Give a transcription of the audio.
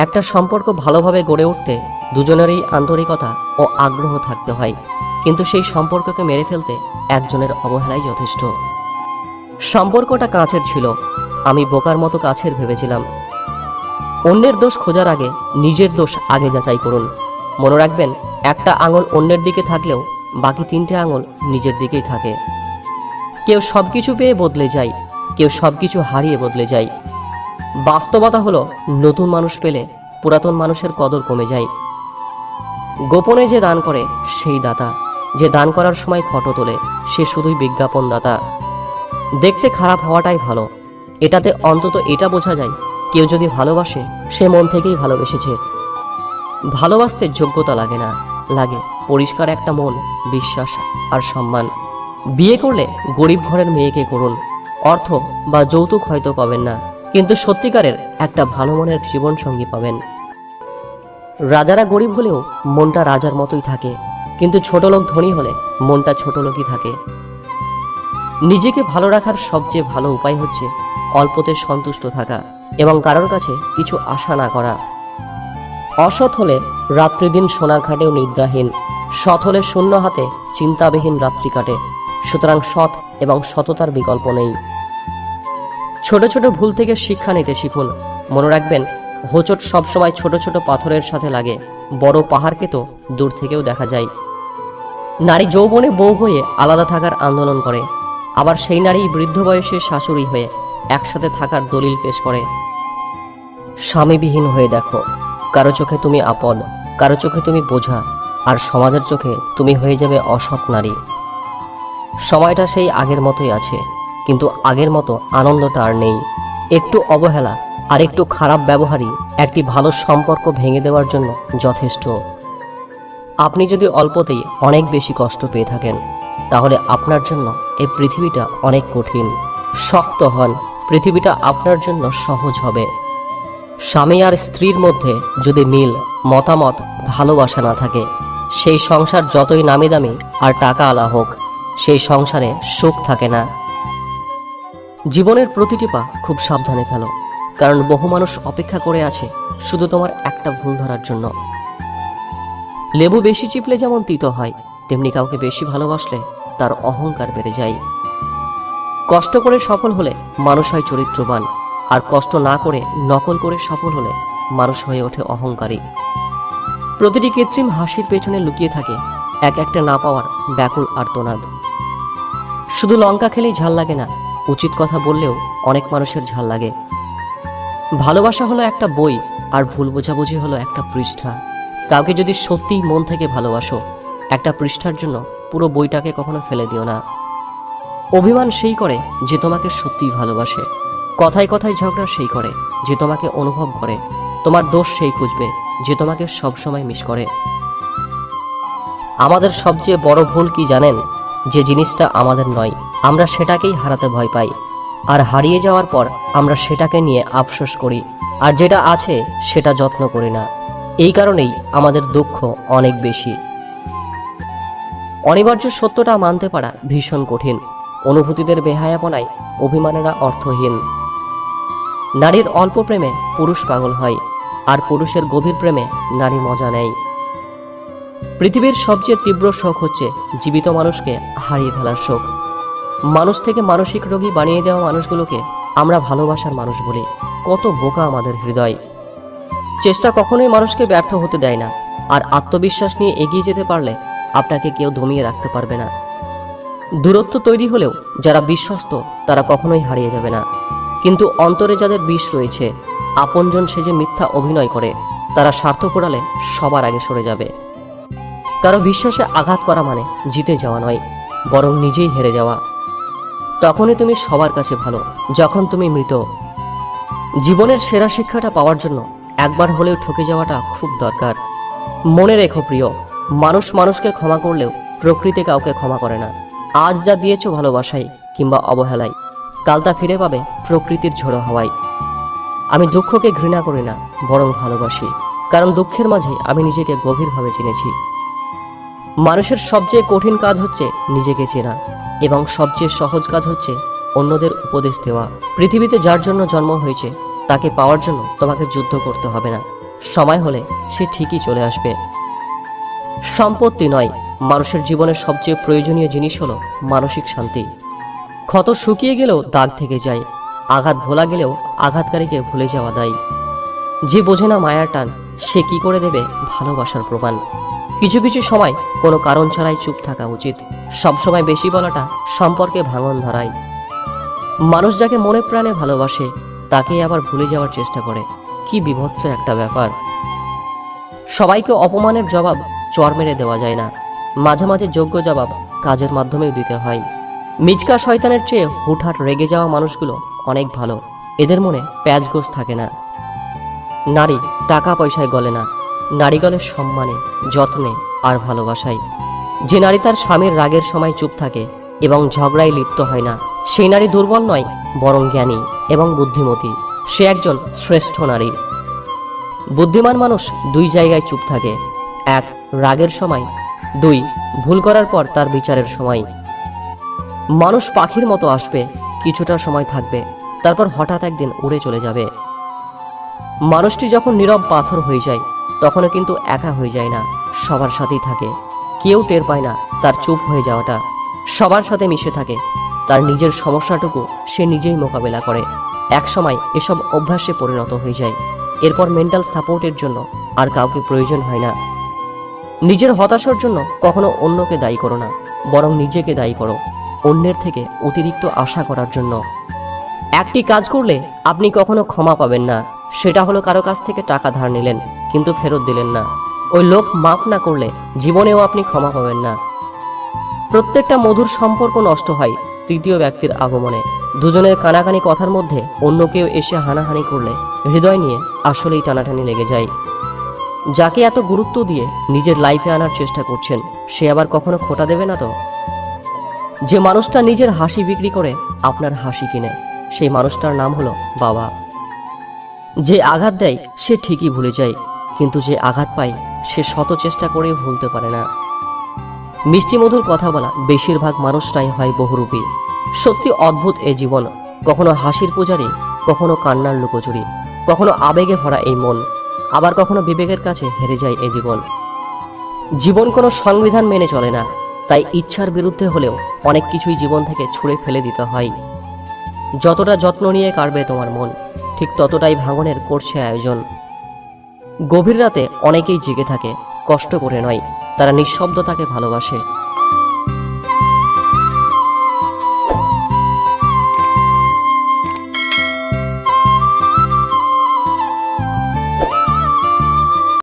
একটা সম্পর্ক ভালোভাবে গড়ে উঠতে দুজনেরই আন্তরিকতা ও আগ্রহ থাকতে হয়, কিন্তু সেই সম্পর্ককে মেরে ফেলতে একজনের অবহেলাই যথেষ্ট। সম্পর্কটা কাছের ছিল, আমি বোকার মতো কাছের ভেবেছিলাম। অন্যের দোষ খোঁজার আগে নিজের দোষ আগে যাচাই করুন। মনে রাখবেন, একটা আঙুল অন্যের দিকে থাকলেও বাকি 3টে আঙুল নিজের দিকেই থাকে। কেউ সবকিছু পেয়ে বদলে যায়, কেউ সবকিছু হারিয়ে বদলে যায়। বাস্তবতা হলো, নতুন মানুষ পেলে পুরাতন মানুষের কদর কমে যায়। গোপনে যে দান করে সেই দাতা, যে দান করার সময় ফটো তোলে সে শুধুই বিজ্ঞাপন দাতা। দেখতে খারাপ হওয়াটাই ভালো, এটাতে অন্তত এটা বোঝা যায় কেউ যদি ভালোবাসে সে মন থেকেই ভালোবেসেছে। ভালোবাসতে যোগ্যতা লাগে না, লাগে পরিষ্কার একটা মন, বিশ্বাস আর সম্মান। বিয়ে করলে গরিব ঘরের মেয়েকে করুন। অর্থ বা যৌতুক হয়তো পাবেন না, কিন্তু সত্যিকারের একটা ভালো মনের জীবনসঙ্গী পাবেন। রাজারা গরিব হলেও মনটা রাজার মতোই থাকে, কিন্তু ছোট লোক ধনী হলে মনটা ছোট লোকই থাকে। নিজেকে ভালো রাখার সবচেয়ে ভালো উপায় হচ্ছে অল্পতে সন্তুষ্ট থাকা এবং কারোর কাছে কিছু আশা না করা। অসৎ হলে রাত্রিদিন সোনার খাটেও নিদ্রাহীন, সৎ হলে শূন্য হাতে চিন্তাবিহীন রাত্রি কাটে। সুতরাং সৎ এবং সততার বিকল্প নেই। ছোট ছোট ভুল থেকে শিক্ষা নিতে শিখুন। মনে রাখবেন, হোঁচট সবসময় ছোট ছোট পাথরের সাথে লাগে, বড় পাহাড়কে তো দূর থেকেও দেখা যায়। নারী যৌবনে বউ হয়ে আলাদা থাকার আন্দোলন করে, আবার সেই নারী বৃদ্ধ বয়সে শাশুড়ি হয়ে একসাথে থাকার দলিল পেশ করে। স্বামীবিহীন হয়ে দেখো, কারো চোখে তুমি আপদ, কারো চোখে তুমি বোঝা, আর সমাজের চোখে তুমি হয়ে যাবে অসৎ নারী। সময়টা সেই আগের মতোই আছে, কিন্তু আগের মতো আনন্দটা আর নেই। একটু অবহেলা আর একটু খারাপ ব্যবহারই একটি ভালো সম্পর্ক ভেঙে দেওয়ার জন্য যথেষ্ট। আপনি যদি অল্পতেই অনেক বেশি কষ্ট পেয়ে থাকেন, তাহলে আপনার জন্য এই পৃথিবীটা অনেক কঠিন। শক্ত হন, পৃথিবীটা আপনার জন্য সহজ হবে। স্বামী আর স্ত্রীর মধ্যে যদি মিল, মতামত, ভালোবাসা না থাকে, সেই সংসার যতই নামি দামি আর টাকা আলা হোক, সেই সংসারে সুখ থাকে না। জীবনের প্রতিটি পা খুব সাবধানে ফেলো, কারণ বহু মানুষ অপেক্ষা করে আছে শুধু তোমার একটা ভুল ধরার জন্য। লেবু বেশি চিপলে যেমন তিতো হয়, তেমনি কাউকে বেশি ভালোবাসলে তার অহংকার বেড়ে যায়। কষ্ট করে সফল হলে মানুষ হয় চরিত্রবান, আর কষ্ট না করে নকল করে সফল হলে মানুষ হয়ে ওঠে অহংকারী। প্রতিটি কৃত্রিম হাসির পেছনে লুকিয়ে থাকে এক একটা না পাওয়ার ব্যাকুল আর্তনাদ। শুধু লঙ্কা খেলেই ঝাল লাগে না, উচিত কথা বললেও অনেক মানুষের ঝাল লাগে। ভালোবাসা হলো একটা বই, আর ভুল বোঝাবুঝি হলো একটা পৃষ্ঠা। কাউকে যদি সত্যিই মন থেকে ভালোবাসো, একটা পৃষ্ঠার জন্য পুরো বইটাকে কখনো ফেলে দিও না। অভিমান সেই করে যে তোমাকে সত্যিই ভালোবাসে। কথায় কথায় ঝগড়া সেই করে যে তোমাকে অনুভব করে। তোমার দোষ সেই খুঁজবে যে তোমাকে সবসময় মিস করে। আমাদের সবচেয়ে বড় ভুল কি জানেন? যে জিনিসটা আমাদের নয়, আমরা সেটাকেই হারাতে ভয় পাই, আর হারিয়ে যাওয়ার পর আমরা সেটাকে নিয়ে আফসোস করি, আর যেটা আছে সেটা যত্ন করি না। এই কারণেই আমাদের দুঃখ অনেক বেশি। অনিবার্য সত্যটা মানতে পারা ভীষণ কঠিন। অনুভূতিদের বেহায়াপনায় অভিমানেরা অর্থহীন। নারীর অল্প প্রেমে পুরুষ পাগল হয়, আর পুরুষের গভীর প্রেমে নারী মজা নেয়। পৃথিবীর সবচেয়ে তীব্র শোক হচ্ছে জীবিত মানুষকে হারিয়ে ফেলার শোক। মানুষ থেকে মানসিক রোগী বানিয়ে দেওয়া মানুষগুলোকে আমরা ভালোবাসার মানুষ বলি। কত বোকা আমাদের হৃদয়। চেষ্টা কখনোই মানুষকে ব্যর্থ হতে দেয় না, আর আত্মবিশ্বাস নিয়ে এগিয়ে যেতে পারলে আপনাকে কেউ দমিয়ে রাখতে পারবে না। দূরত্ব তৈরি হলেও যারা বিশ্বস্ত তারা কখনোই হারিয়ে যাবে না, কিন্তু অন্তরে যাদের বিষ রয়েছে, আপনজন সেজে মিথ্যা অভিনয় করে, তারা স্বার্থ পোড়ালে সবার আগে সরে যাবে। কারো বিশ্বাসে আঘাত করা মানে জিতে যাওয়া নয়, বরং নিজেই হেরে যাওয়া। তখনই তুমি সবার কাছে ভালো, যখন তুমি মৃত। জীবনের সেরা শিক্ষাটা পাওয়ার জন্য একবার হলেও ঠকে যাওয়াটা খুব দরকার। মনে রেখো প্রিয়, মানুষ মানুষকে ক্ষমা করলেও প্রকৃতি কাউকে ক্ষমা করে না। আজ যা দিয়েছো ভালোবাসায় কিংবা অবহেলায়, কাল তা ফিরে পাবে প্রকৃতির ঝোড়ো হাওয়ায়। আমি দুঃখকে ঘৃণা করি না, বরং ভালোবাসি, কারণ দুঃখের মাঝে আমি নিজেকে গভীরভাবে চিনেছি। মানুষের সবচেয়ে কঠিন কাজ হচ্ছে নিজেকে চেনা, এবং সবচেয়ে সহজ কাজ হচ্ছে অন্যদের উপদেশ দেওয়া। পৃথিবীতে যার জন্য জন্ম হয়েছে তাকে পাওয়ার জন্য তোমাকে যুদ্ধ করতে হবে না, সময় হলে সে ঠিকই চলে আসবে। সম্পত্তি নয়, মানুষের জীবনের সবচেয়ে প্রয়োজনীয় জিনিস হলো মানসিক শান্তি। ক্ষত শুকিয়ে গেলেও দাগ থেকে যায়, আঘাত ভোলা গেলেও আঘাতকারীকে ভুলে যাওয়া দায়। যে বোঝে না মায়ার টান, সে কি করে দেবে ভালোবাসার প্রমাণ? কিছু কিছু সময় কোনো কারণ ছাড়াই চুপ থাকা উচিত। সবসময় বেশি বলাটা সম্পর্কে ভাঙন ধরায়। মানুষ যাকে মনে প্রাণে ভালোবাসে তাকে আবার ভুলে যাওয়ার চেষ্টা করে, কি বীভৎস একটা ব্যাপার। সবাইকে অপমানের জবাব চর মেরে দেওয়া যায় না, মাঝে মাঝে যোগ্য জবাব কাজের মাধ্যমেও দিতে হয়। মিচকা শয়তানের চেয়ে হুটহাট রেগে যাওয়া মানুষগুলো অনেক ভালো, এদের মনে প্যাঁচগোছ থাকে না। নারী টাকা পয়সায় গলে না, নারী গলে সম্মানে, যত্নে আর ভালোবাসায়। যে নারী তার স্বামীর রাগের সময় চুপ থাকে এবং ঝগড়ায় লিপ্ত হয় না, সেই নারী দুর্বল নয়, বরং জ্ঞানী এবং বুদ্ধিমতী। সে একজন শ্রেষ্ঠ নারী। বুদ্ধিমান মানুষ দুই জায়গায় চুপ থাকে, এক রাগের সময়, দুই ভুল করার পর তার বিচারের সময়। মানুষ পাখির মতো আসবে, কিছুটা সময় থাকবে, তারপর হঠাৎ একদিন উড়ে চলে যাবে। মানুষটি যখন নীরব পাথর হয়ে যায় তখনও কিন্তু একা হয়ে যায় না, সবার সাথেই থাকে। কেউ টের পায় না তার চুপ হয়ে যাওয়াটা, সবার সাথে মিশে থাকে। তার নিজের সমস্যাটুকু সে নিজেই মোকাবেলা করে। এক সময় এসব অভ্যাসে পরিণত হয়ে যায়। এরপর মেন্টাল সাপোর্টের জন্য আর কাউকে প্রয়োজন হয় না। নিজের হতাশার জন্য কখনো অন্যকে দায়ী করো না, বরং নিজেকে দায়ী করো অন্যের থেকে অতিরিক্ত আশা করার জন্য। একটি কাজ করলে আপনি কখনো ক্ষমা পাবেন না, সেটা হলো কারো কাছ থেকে টাকা ধার নিলেন কিন্তু ফেরত দিলেন না। ওই লোক মাফ না করলে জীবনেও আপনি ক্ষমা পাবেন না। প্রত্যেকটা মধুর সম্পর্ক নষ্ট হয় তৃতীয় ব্যক্তির আগমনে। দুজনের কানাকানি কথার মধ্যে অন্য কেউ এসে হানাহানি করলে হৃদয় নিয়ে আসলেই টানাটানি লেগে যায়। যাকে এত গুরুত্ব দিয়ে নিজের লাইফে আনার চেষ্টা করছেন, সে আবার কখনো খোটা দেবে না তো? যে মানুষটা নিজের হাসি বিক্রি করে আপনার হাসি কিনে, সেই মানুষটার নাম হলো বাবা। যে আঘাত দেয় সে ঠিকই ভুলে যায়, কিন্তু যে আঘাত পায় সে শত চেষ্টা করেও ভুলতে পারে না। মিষ্টি মধুর কথা বলা বেশিরভাগ মানুষটাই হয় বহুরূপী। সত্যি অদ্ভুত এ জীবন, কখনো হাসির পূজারি, কখনো কান্নার লুকোচুরি, কখনো আবেগে ভরা এই মন, আবার কখনো বিবেকের কাছে হেরে যায় এই জীবন। জীবন কোনো সংবিধান মেনে চলে না, তাই ইচ্ছার বিরুদ্ধে হলেও অনেক কিছুই জীবন থেকে ছুঁড়ে ফেলে দিতে হয়। যতটা যত্ন নিয়ে কাটবে তোমার মন, ঠিক ততটাই ভাঙনের করছে আয়োজন। গভীর রাতে অনেকেই জেগে থাকে, কষ্ট করে নয়, তারা নিঃশব্দতাকে ভালোবাসে।